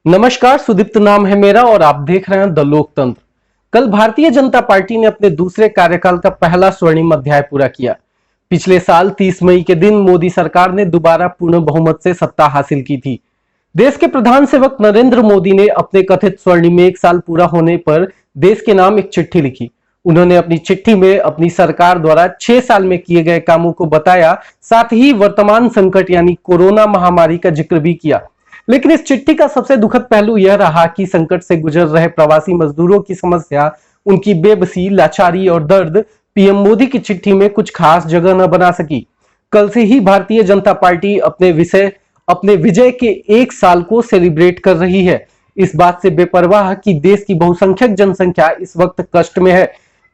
नमस्कार, सुदीप्त नाम है मेरा और आप देख रहे हैं द लोकतंत्र। कल भारतीय जनता पार्टी ने अपने दूसरे कार्यकाल का पहला स्वर्णिम अध्याय पूरा किया। पिछले साल 30 मई के दिन मोदी सरकार ने दोबारा पूर्ण बहुमत से सत्ता हासिल की थी। देश के प्रधान सेवक नरेंद्र मोदी ने अपने कथित स्वर्णिम एक साल पूरा होने पर देश के नाम एक चिट्ठी लिखी। उन्होंने अपनी चिट्ठी में अपनी सरकार द्वारा 6 साल में किए गए कामों को बताया, साथ ही वर्तमान संकट यानी कोरोना महामारी का जिक्र भी किया। लेकिन इस चिट्ठी का सबसे दुखद पहलू यह रहा कि संकट से गुजर रहे प्रवासी मजदूरों की समस्या, उनकी बेबसी, लाचारी और दर्द पीएम मोदी की चिट्ठी में कुछ खास जगह न बना सकी। कल से ही भारतीय जनता पार्टी अपने विजय के 1 साल को सेलिब्रेट कर रही है, इस बात से बेपरवाह कि देश की बहुसंख्यक जनसंख्या इस वक्त कष्ट में है।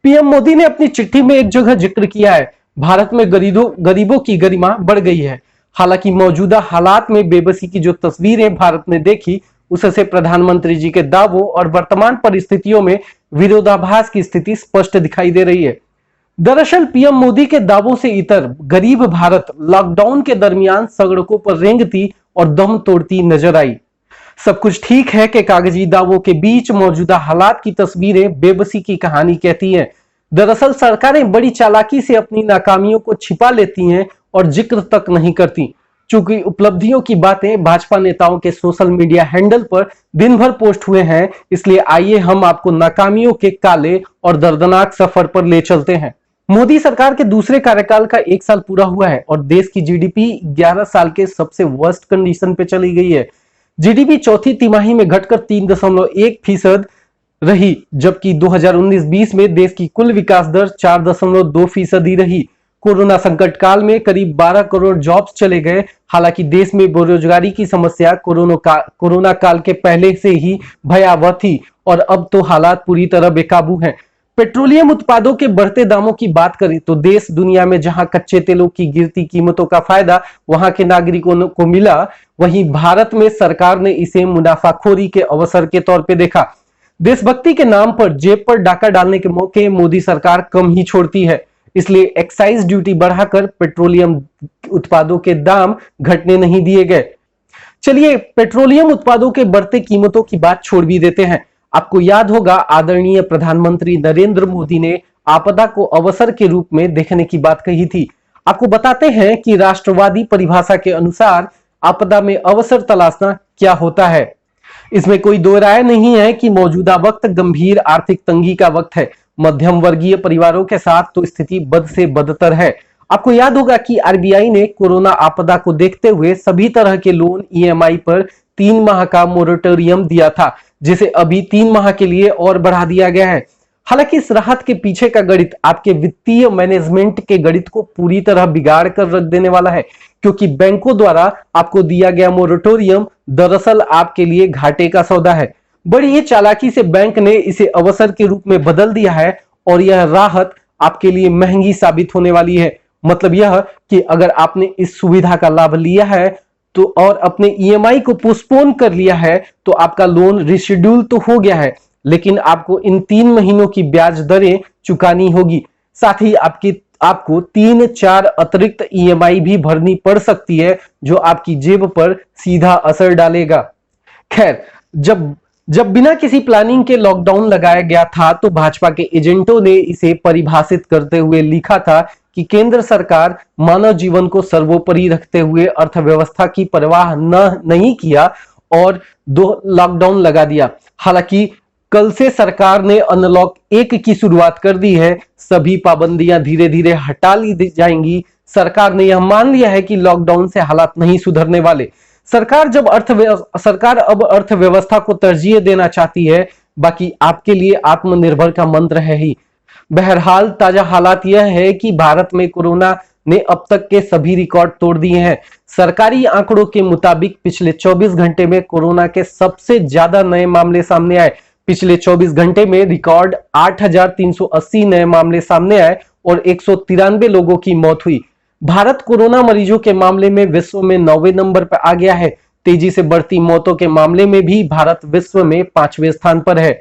पीएम मोदी ने अपनी चिट्ठी में एक जगह जिक्र किया है, भारत में गरीबों की गरिमा बढ़ गई है। हालांकि मौजूदा हालात में बेबसी की जो तस्वीरें भारत ने देखी, उससे प्रधानमंत्री जी के दावों और वर्तमान परिस्थितियों में विरोधाभास की स्थिति स्पष्ट दिखाई दे रही है। दरअसल पीएम मोदी के दावों से इतर गरीब भारत लॉकडाउन के दरमियान सड़कों पर रेंगती और दम तोड़ती नजर आई। सब कुछ ठीक है कि कागजी दावों के बीच मौजूदा हालात की तस्वीरें बेबसी की कहानी कहती हैं। दरअसल सरकारें बड़ी चालाकी से अपनी नाकामियों को छिपा लेती हैं और जिक्र तक नहीं करती। चूंकि उपलब्धियों की बातें भाजपा नेताओं के सोशल मीडिया हैंडल पर दिन भर पोस्ट हुए हैं, इसलिए आइए हम आपको नाकामियों के काले और दर्दनाक सफर पर ले चलते हैं। मोदी सरकार के दूसरे कार्यकाल का 1 साल पूरा हुआ है और देश की जीडीपी 11 साल के सबसे वर्स्ट कंडीशन पे चली गई है। जीडीपी चौथी तिमाही में घटकर 3.1% रही, जबकि 2019-20 में देश की कुल विकास दर 4.2% ही रही। कोरोना संकट काल में करीब 12 करोड़ जॉब्स चले गए। हालांकि देश में बेरोजगारी की समस्या कोरोना काल के पहले से ही भयावह थी और अब तो हालात पूरी तरह बेकाबू हैं। पेट्रोलियम उत्पादों के बढ़ते दामों की बात करें तो देश दुनिया में जहां कच्चे तेलों की गिरती कीमतों का फायदा वहां के नागरिकों को मिला, वहीं भारत में सरकार ने इसे मुनाफाखोरी के अवसर के तौर पर देखा। देशभक्ति के नाम पर जेब पर डाका डालने के मौके मोदी सरकार कम ही छोड़ती है, इसलिए एक्साइज ड्यूटी बढ़ाकर पेट्रोलियम उत्पादों के दाम घटने नहीं दिए गए। चलिए पेट्रोलियम उत्पादों के बढ़ते कीमतों की बात छोड़ भी देते हैं। आपको याद होगा आदरणीय प्रधानमंत्री नरेंद्र मोदी ने आपदा को अवसर के रूप में देखने की बात कही थी। आपको बताते हैं कि राष्ट्रवादी परिभाषा के अनुसार आपदा में अवसर तलाशना क्या होता है। इसमें कोई दो राय नहीं है कि मौजूदा वक्त गंभीर आर्थिक तंगी का वक्त है। मध्यम वर्गीय परिवारों के साथ तो स्थिति बद से बदतर है। आपको याद होगा कि आरबीआई ने कोरोना आपदा को देखते हुए सभी तरह के लोन ईएमआई पर 3 माह का मोरेटोरियम दिया था, जिसे अभी 3 माह के लिए और बढ़ा दिया गया है। हालांकि इस राहत के पीछे का गणित आपके वित्तीय मैनेजमेंट के गणित को पूरी तरह बिगाड़ कर रख देने वाला है, क्योंकि बैंकों द्वारा आपको दिया गया मोरेटोरियम दरअसल आपके लिए घाटे का सौदा है। बड़ी ही चालाकी से बैंक ने इसे अवसर के रूप में बदल दिया है और यह राहत आपके लिए महंगी साबित होने वाली है। मतलब यह कि अगर आपने इस सुविधा का लाभ लिया है तो और अपने ईएमआई को पोस्टपोन कर लिया है तो आपका लोन रिशेड्यूल तो हो गया है, लेकिन आपको इन 3 महीनों की ब्याज दरें चुकानी होगी। साथ ही आपको 3-4 अतिरिक्त ईएमआई भी भरनी पड़ सकती है, जो आपकी जेब पर सीधा असर डालेगा। खैर, जब बिना किसी प्लानिंग के लॉकडाउन लगाया गया था तो भाजपा के एजेंटों ने इसे परिभाषित करते हुए लिखा था कि केंद्र सरकार मानव जीवन को सर्वोपरि रखते हुए अर्थव्यवस्था की परवाह नहीं किया और 2 लॉकडाउन लगा दिया। हालांकि कल से सरकार ने अनलॉक 1 की शुरुआत कर दी है। सभी पाबंदियां धीरे धीरे हटा ली जाएंगी। सरकार ने यह मान लिया है कि लॉकडाउन से हालात नहीं सुधरने वाले। सरकार अब अर्थव्यवस्था को तरजीह देना चाहती है। बाकी आपके लिए आत्मनिर्भर का मंत्र है ही। बहरहाल ताजा हालात यह है कि भारत में कोरोना ने अब तक के सभी रिकॉर्ड तोड़ दिए हैं। सरकारी आंकड़ों के मुताबिक पिछले 24 घंटे में कोरोना के सबसे ज्यादा नए मामले सामने आए। पिछले 24 घंटे में रिकॉर्ड 8,380 नए मामले सामने आए और 193 लोगों की मौत हुई। भारत कोरोना मरीजों के मामले में विश्व में 9वें नंबर पर आ गया है। तेजी से बढ़ती मौतों के मामले में भी भारत विश्व में 5वें स्थान पर है।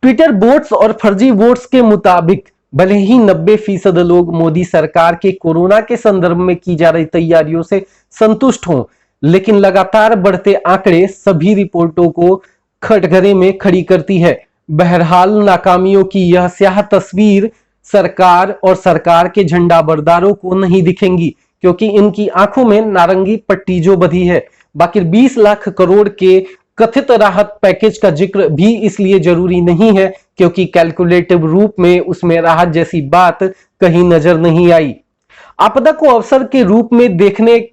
ट्विटर बोट्स और फर्जी वोट्स के मुताबिक भले ही 90% लोग मोदी सरकार के कोरोना के संदर्भ में की जा रही तैयारियों से संतुष्ट हों, लेकिन लगातार बढ़ते आंकड़े सभी रिपोर्टों को कटघरे में खड़ी करती है। बहरहाल नाकामियों की यह स्याह तस्वीर सरकार और सरकार के झंडाबरदारों को नहीं दिखेंगी, क्योंकि इनकी आंखों में नारंगी पट्टी जो बधी है। बाकी 20 लाख करोड़ के कथित राहत पैकेज का जिक्र भी इसलिए जरूरी नहीं है क्योंकि कैलकुलेटिव रूप में उसमें राहत जैसी बात कहीं नजर नहीं आई। आपदा को अवसर के रूप में देखने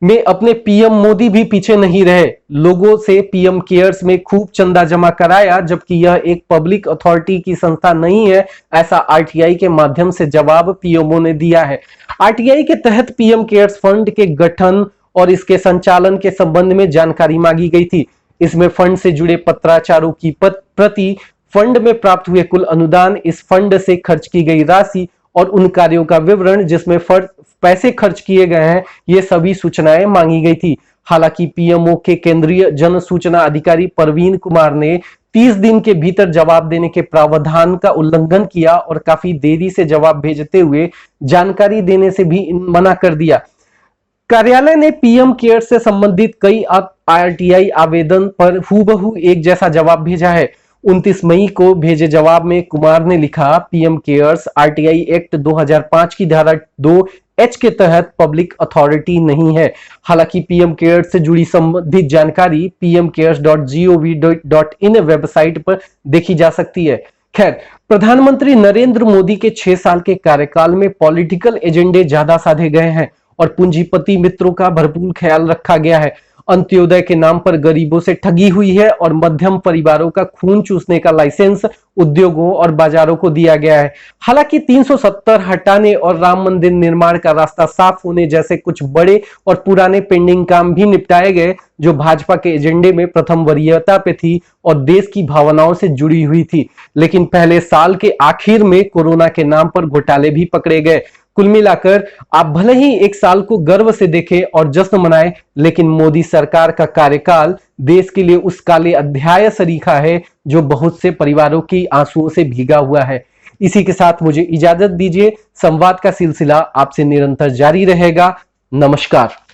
में अपने पीएम मोदी भी पीछे नहीं रहे। लोगों से पीएम केयर्स में खूब चंदा जमा कराया, जबकि यह एक पब्लिक अथॉरिटी की संस्था नहीं है, ऐसा आरटीआई के माध्यम से जवाब पीएमओ ने दिया है। आरटीआई के तहत पीएम केयर्स फंड के गठन और इसके संचालन के संबंध में जानकारी मांगी गई थी। इसमें फंड से जुड़े पत्राचारों की प्रति, फंड में प्राप्त हुए कुल अनुदान, इस फंड से खर्च की गई राशि और उन कार्यों का विवरण जिसमें पैसे खर्च किए गए हैं, ये सभी सूचनाएं मांगी गई थी। हालांकि पीएमओ के केंद्रीय जन सूचना अधिकारी परवीन कुमार ने 30 दिन के भीतर जवाब देने के प्रावधान का उल्लंघन किया और काफी देरी से जवाब भेजते हुए जानकारी देने से भी मना कर दिया। कार्यालय ने पीएम केयर से संबंधित कई आरटीआई आवेदन पर हूबहू एक जैसा जवाब भेजा है। 29 मई को भेजे जवाब में कुमार ने लिखा, पीएम केयर्स आरटीआई एक्ट 2005 की धारा 2H के तहत पब्लिक अथॉरिटी नहीं है। हालांकि पीएम केयर्स से जुड़ी संबंधित जानकारी pmcares.gov.in वेबसाइट पर देखी जा सकती है। खैर, प्रधानमंत्री नरेंद्र मोदी के 6 साल के कार्यकाल में पॉलिटिकल एजेंडे ज्यादा साधे गए हैं और पूंजीपति मित्रों का भरपूर ख्याल रखा गया है। अंत्योदय के नाम पर गरीबों से ठगी हुई है और मध्यम परिवारों का खून चूसने का लाइसेंस उद्योगों और बाजारों को दिया गया है। हालांकि 370 हटाने और राम मंदिर निर्माण का रास्ता साफ होने जैसे कुछ बड़े और पुराने पेंडिंग काम भी निपटाए गए, जो भाजपा के एजेंडे में प्रथम वरीयता पे थी और देश की भावनाओं से जुड़ी हुई थी। लेकिन पहले साल के आखिर में कोरोना के नाम पर घोटाले भी पकड़े गए। कुल मिलाकर आप भले ही एक साल को गर्व से देखें और जश्न मनाएं, लेकिन मोदी सरकार का कार्यकाल देश के लिए उस काले अध्याय सरीखा है जो बहुत से परिवारों की आंसुओं से भीगा हुआ है। इसी के साथ मुझे इजाजत दीजिए। संवाद का सिलसिला आपसे निरंतर जारी रहेगा। नमस्कार।